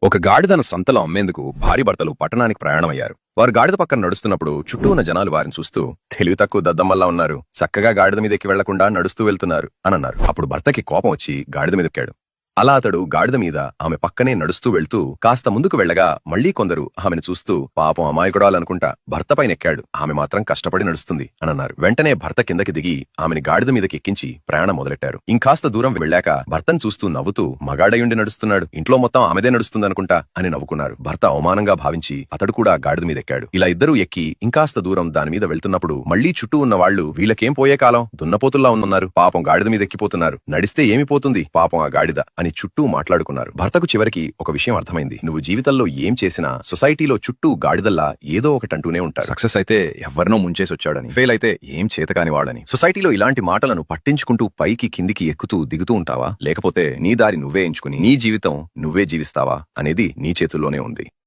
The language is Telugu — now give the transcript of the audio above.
ఒక గాడిదను సంతలో అమ్మేందుకు భార్య భర్తలు పట్టణానికి ప్రయాణమయ్యారు. వారు గాడిద పక్కన నడుస్తున్నప్పుడు చుట్టూ ఉన్న జనాలు వారిని చూస్తూ తెలివి తక్కువ దద్దమ్మల్లా ఉన్నారు, చక్కగా గాడిద మీదకి వెళ్లకుండా నడుస్తూ వెళ్తున్నారు అనన్నారు. అప్పుడు భర్తకి కోపం వచ్చి గాడిద మీదెక్కాడు. అలా అతడు గాడిద మీద ఆమె పక్కనే నడుస్తూ వెళ్తూ కాస్త ముందుకు వెళ్లగా మళ్లీ కొందరు ఆమెను చూస్తూ పాపం అమాయకుడాలనుకుంటా భర్తపై నెక్కాడు, ఆమె మాత్రం కష్టపడి నడుస్తుంది అనన్నారు. వెంటనే భర్త కిందకి దిగి ఆమెని గాడిద మీదకి ఎక్కించి ప్రయాణం మొదలెట్టారు. ఇంకాస్త దూరం వెళ్లాక భర్తను చూస్తూ నవ్వుతూ మగాడయుండి నడుస్తున్నాడు, ఇంట్లో మొత్తం ఆమెదే నడుస్తుందనుకుంటా అని నవ్వుకున్నారు. భర్త అవమానంగా భావించి అతడు కూడా గాడిద మీద ఎక్కాడు. ఇలా ఇద్దరూ ఎక్కి ఇంకాస్త దూరం దాని మీద వెళ్తున్నప్పుడు మళ్లీ చుట్టూ ఉన్న వాళ్లు వీళ్ళకేం పోయే కాలం, దున్నపోతుల్లా ఉన్నారు, పాపం గాడిద మీద ఎక్కిపోతున్నారు, నడిస్తే ఏమి పోతుంది పాపం ఆ గాడిద అని చుట్టూ మాట్లాడుకున్నారు. భర్తకు చివరికి ఒక విషయం అర్థమైంది, నువ్వు జీవితంలో ఏం చేసినా సొసైటీలో చుట్టూ గాడిదల్లా ఏదో ఒకటి అంటూనే ఉంటారు. సక్సెస్ అయితే ఎవరినో ముంచేసి వచ్చాడని, ఫెయిల్ అయితే ఏం చేతకాని వాడని. సొసైటీలో ఇలాంటి మాటలను పట్టించుకుంటూ పైకి కిందికి ఎక్కుతూ దిగుతూ ఉంటావా, లేకపోతే నీ దారి నువ్వే ఎంచుకుని నీ జీవితం నువ్వే జీవిస్తావా అనేది నీ చేతుల్లోనే ఉంది.